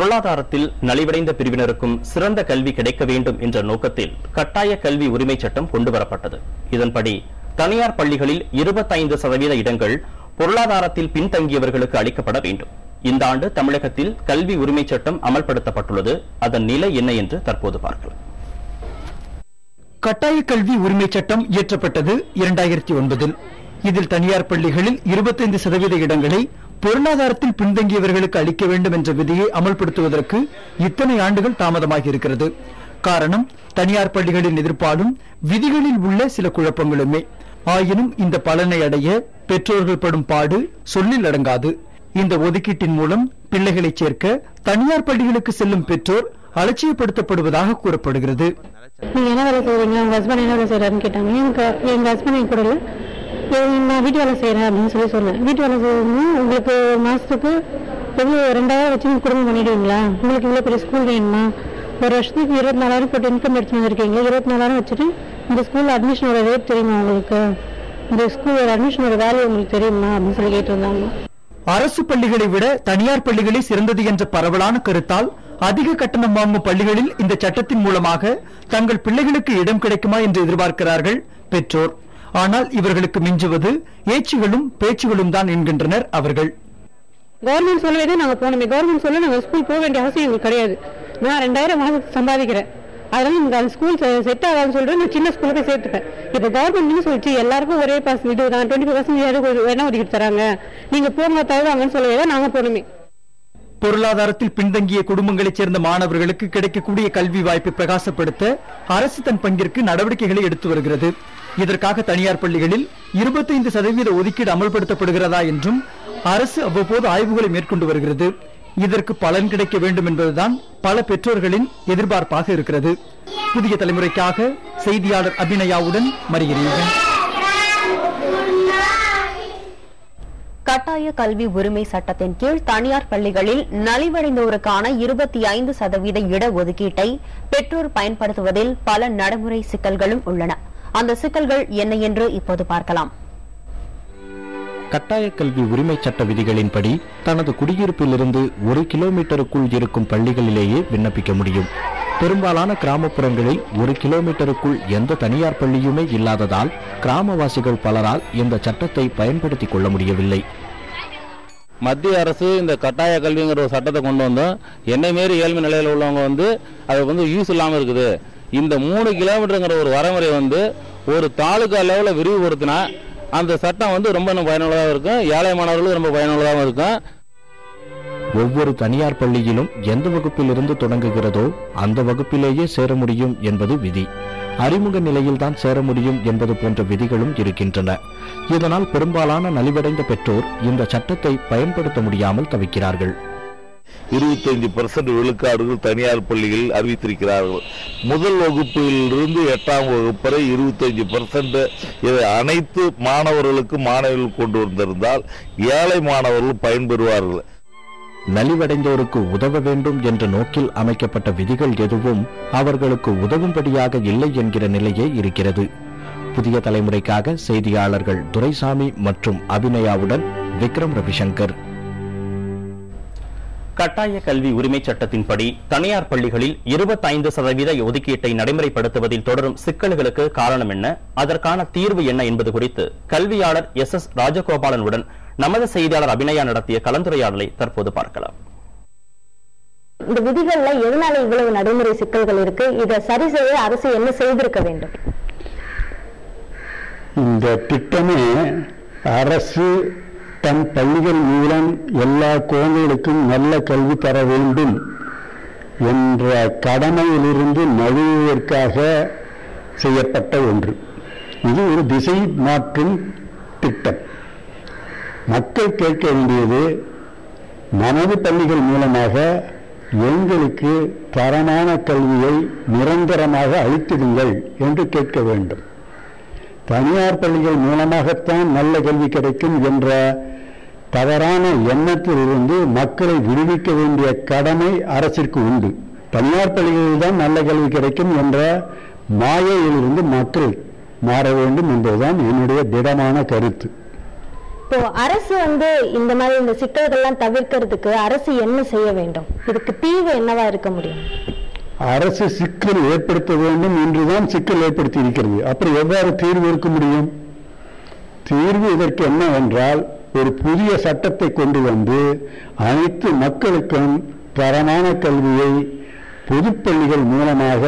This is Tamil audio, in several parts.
பொருளாதாரத்தில் நலிவடைந்த பிரிவினருக்கும் சிறந்த கல்வி கிடைக்க வேண்டும் என்ற நோக்கத்தில் கட்டாய கல்வி உரிமை சட்டம் கொண்டுவரப்பட்டது. இதன்படி தனியார் பள்ளிகளில் 25% இடங்கள் பொருளாதாரத்தில் பின்தங்கியவர்களுக்கு அளிக்கப்பட வேண்டும். இந்த ஆண்டு தமிழகத்தில் கல்வி உரிமை சட்டம் அமல்படுத்தப்பட்டுள்ளது. அதன் நிலை என்ன என்று தற்போது பார்க்கலாம். கட்டாய கல்வி உரிமை சட்டம் இயற்றப்பட்டது 2009. இதில் தனியார் பள்ளிகளில் 25% இடங்களை பொருளாதாரத்தில் பின்தங்கியவர்களுக்கு அளிக்க வேண்டும் என்ற விதியை அமல்படுத்துவதற்கு இத்தனை ஆண்டுகள் தாமதமாகி இருக்கிறது. காரணம், தனியார் பள்ளிகளின் எதிர்ப்பாலும் விதிகளில் உள்ள சில குழப்பங்களுமே. ஆயினும் இந்த பலனை அடைய பெற்றோர்கள் படும் பாடு சொல்லில் அடங்காது. இந்த ஒதுக்கீட்டின் மூலம் பிள்ளைகளை சேர்க்க தனியார் பள்ளிகளுக்கு செல்லும் பெற்றோர் அலட்சியப்படுத்தப்படுவதாக கூறப்படுகிறது. நீங்க என்ன வேலை செய்றீங்க, உங்க ஹஸ்பண்ட் என்ன வேலை செய்யறாருன்னு கேட்டாங்க. எங்க ஹஸ்பண்ட் என் கூட நான் வீட்டு வேலை செய்யறேன் அப்படின்னு சொன்னேன். வீட்டு வேலை செய்யணும், உங்களுக்கு மாசத்துக்கு எவ்வளவு 2000 வச்சு குடும்பம் பண்ணிடுவீங்களா? உங்களுக்கு இவ்வளவு பெரிய ஸ்கூல் வேணுமா? ஒரு வருஷத்துக்கு 24,000 போட்டு இன்கம் எடுத்து வந்திருக்கீங்க. 24,000 வச்சுட்டு இந்த ஸ்கூல்ல அட்மிஷனோட ரேட் தெரியுமா உங்களுக்கு? இந்த ஸ்கூல் அட்மிஷனோட வேல்யூ உங்களுக்கு தெரியுமா அப்படின்னு சொல்லி கேட்டு வந்தாங்க. அரசு பள்ளிகளை விட தனியார் பள்ளிகளே சிறந்தது என்ற பரவலான கருத்தால் அதிக கட்டணம் வாங்கும் பள்ளிகளில் இந்த சட்டத்தின் மூலமாக தங்கள் பிள்ளைகளுக்கு இடம் கிடைக்குமா என்று எதிர்பார்க்கிறார்கள் பெற்றோர். ஆனால் இவர்களுக்கு மிஞ்சுவது ஏச்சுகளும் பேச்சுகளும் தான் என்கின்றனர் அவர்கள். கவர்மெண்ட் சொல்லவே நாங்க போனோமே, கவர்மெண்ட் சொல்ல நாங்க ஸ்கூல் போக வேண்டிய அவசியம் எங்களுக்கு கிடையாது. நான் 2000 மாதத்துக்கு சம்பாதிக்கிறேன், அதனால இந்த ஸ்கூல் செட் ஆகாதுன்னு சொல்றேன். நான் சின்ன ஸ்கூலுக்கு சேர்த்துப்பேன். இப்ப கவர்மெண்ட் சொல்லிச்சு எல்லாருக்கும் ஒரே இதுதான் 25% வேணா ஒதுக்கிட்டு தராங்க, நீங்க போங்க தருவாங்கன்னு சொல்லவே நாங்க போனோமே. பொருளாதாரத்தில் பின்தங்கிய குடும்பங்களைச் சேர்ந்த மாணவர்களுக்கு கிடைக்கக்கூடிய கல்வி வாய்ப்பை பிரகாசப்படுத்த அரசு தன் பங்கிற்கு நடவடிக்கைகளை எடுத்து வருகிறது. இதற்காக தனியார் பள்ளிகளில் 25% ஒதுக்கீடு அமல்படுத்தப்படுகிறதா என்றும் அரசு அவ்வப்போது ஆய்வுகளை மேற்கொண்டு வருகிறது. இதற்கு பலன் கிடைக்க வேண்டும் என்பதுதான் பல பெற்றோர்களின் எதிர்பார்ப்பாக இருக்கிறது. புதிய தலைமுறைக்காக செய்தியாளர் அபிநயாவுடன் மரிகிறீர்கள். கட்டாய கல்வி உரிமை சட்டத்தின் கீழ் தனியார் பள்ளிகளில் நலிவடைந்தோருக்கான 25% இடஒதுக்கீட்டை பெற்றோர் பயன்படுத்துவதில் பல நடைமுறை சிக்கல்களும் உள்ளன. அந்த சிக்கல்கள் என்ன என்று இப்போது பார்க்கலாம். கட்டாய கல்வி உரிமை சட்ட விதிகளின்படி தனது குடியிருப்பிலிருந்து 1 கிலோமீட்டருக்குள் இருக்கும் பள்ளிகளிலேயே விண்ணப்பிக்க முடியும். பெரும்பாலான கிராமப்புறங்களில் 1 கிலோமீட்டருக்குள் எந்த தனியார் பள்ளியுமே இல்லாததால் கிராமவாசிகள் பலரால் இந்த சட்டத்தை பயன்படுத்திக் கொள்ள முடியவில்லை. மத்திய அரசு இந்த கட்டாய கல்விங்கிற ஒரு சட்டத்தை கொண்டு வந்தோம். என்னை மாரி ஏழ்மை நிலையில் உள்ளவங்க அது யூஸ் இல்லாமல் இருக்குது. இந்த 3 கிலோமீட்டருங்கிற ஒரு வரைமுறை ஒரு தாலுகா லெவலில் விரிவுபடுத்தினா அந்த சட்டம் ரொம்ப பயனுள்ளதாக இருக்கும். ஏழை மாணவர்களும் ரொம்ப பயனுள்ளதாக இருக்கும். ஒவ்வொரு தனியார் பள்ளியிலும் எந்த வகுப்பிலிருந்து தொடங்குகிறதோ அந்த வகுப்பிலேயே சேர முடியும் என்பது விதி. அறிமுக நிலையில்தான் சேர முடியும் என்பது போன்ற விதிகளும் இருக்கின்றன. இதனால் பெரும்பாலான நலிவடைந்த பெற்றோர் இந்த சட்டத்தை பயன்படுத்த முடியாமல் தவிக்கிறார்கள். 25% விழுக்காடுகள் தனியார் பள்ளிகளில் அறிவித்திருக்கிறார்கள். முதல் வகுப்பிலிருந்து 8ஆம் வகுப்பு வரை 25% இதை அனைத்து மாணவர்களுக்கும் மாணவர்கள் கொண்டு வந்திருந்தால் ஏழை மாணவர்கள் பயன்பெறுவார்கள். நலிவடைந்தோருக்கு உதவ வேண்டும் என்ற நோக்கில் அமைக்கப்பட்ட விதிகள் எதுவும் அவர்களுக்கு உதவும்படியாக இல்லை என்கிற நிலையே இருக்கிறது. புதிய தலைமுறைக்காக செய்தியாளர்கள் துரைசாமி மற்றும் அபிநயாவுடன் விக்ரம் ரவிசங்கர். கட்டாய கல்வி உரிமை சட்டத்தின்படி தனியார் பள்ளிகளில் 25% ஒதுக்கீட்டை நடைமுறைப்படுத்துவதில் தொடரும் சிக்கல்களுக்கு காரணம் என்ன, அதற்கான தீர்வு என்ன என்பது குறித்து கல்வியாளர் SS ராஜகோபாலனுடன் நமது செய்தியாளர் அபிநயா நடத்திய கலந்துரையாடலை தற்போது பார்க்கலாம். இந்த விதிகள்ல எதனால இவ்வளவு நடைமுறை சிக்கல்கள் இருக்கு? இதை சரி செய்ய அரசு என்ன செய்திருக்க வேண்டும்? இந்த திட்டமே அரசு தன் பள்ளிகள் மூலம் எல்லா குழந்தைகளுக்கும் நல்ல கல்வி தர வேண்டும் என்ற கடமையிலிருந்து நழுவுவதற்காக செய்யப்பட்ட ஒன்று. இது ஒரு திசை மாற்றும் திட்டம். மக்கள் கேட்க வேண்டியது, நமது பள்ளிகள் மூலமாக எங்களுக்கு தரமான கல்வியை நிரந்தரமாக அளித்திடுங்கள் என்று கேட்க வேண்டும். தனியார் பள்ளிகள் மூலமாகத்தான் நல்ல கல்வி கிடைக்கும் என்ற தவறான எண்ணத்தில் இருந்து மக்களை விடுவிக்க வேண்டிய கடமை அரசிற்கு உண்டு. தனியார் பள்ளிகளில் தான் நல்ல கல்வி கிடைக்கும் என்ற மாயையிலிருந்து மக்கள் மாற வேண்டும் என்பதுதான் என்னுடைய திடமான கருத்து. இப்போ அரசு இந்த மாதிரி இந்த சிக்கல்கள்லாம் தவிர்க்கிறதுக்கு அரசு என்ன செய்ய வேண்டும்? இதுக்கு தீர்வு என்னவா இருக்க முடியும்? அரசு சிக்கல் ஏற்படுத்த வேண்டும் என்றுதான் சிக்கல் ஏற்படுத்தி இருக்கிறது. அப்புறம் எவ்வாறு தீர்வு இருக்க முடியும்? தீர்வு இதற்கு என்னவென்றால், ஒரு புதிய சட்டத்தை கொண்டு வந்து அனைத்து மக்களுக்கும் தரமான கல்வியை பொதுப்பள்ளிகள் மூலமாக,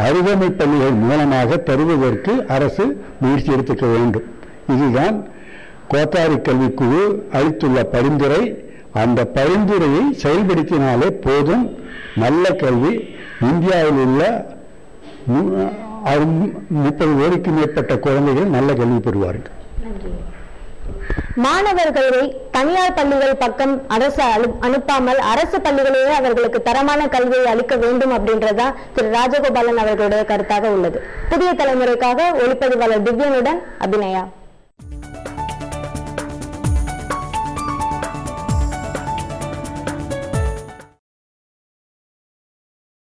அருகமை பள்ளிகள் மூலமாக தருவதற்கு அரசு முயற்சி எடுத்துக்க வேண்டும். இதுதான் கோத்தாரி கல்விக்குழு அளித்துள்ள பரிந்துரை. அந்த பரிந்துரையை செயல்படுத்தினாலே போதும், நல்ல கல்வி இந்தியாவில் உள்ள 30 கோடிக்கு மேற்பட்ட குழந்தைகள் நல்ல கல்வி பெறுவார்கள். மாணவர்களை தனியார் பள்ளிகள் பக்கம் அரசு அனுப்பாமல் அரசு பள்ளிகளிலே அவர்களுக்கு தரமான கல்வியை அளிக்க வேண்டும் அப்படின்றதா திரு ராஜகோபாலன் அவர்களுடைய கருத்தாக உள்ளது. புதிய தலைமுறைக்காக ஒளிப்பதிவாளர் திவ்யனுடன் அபிநயா.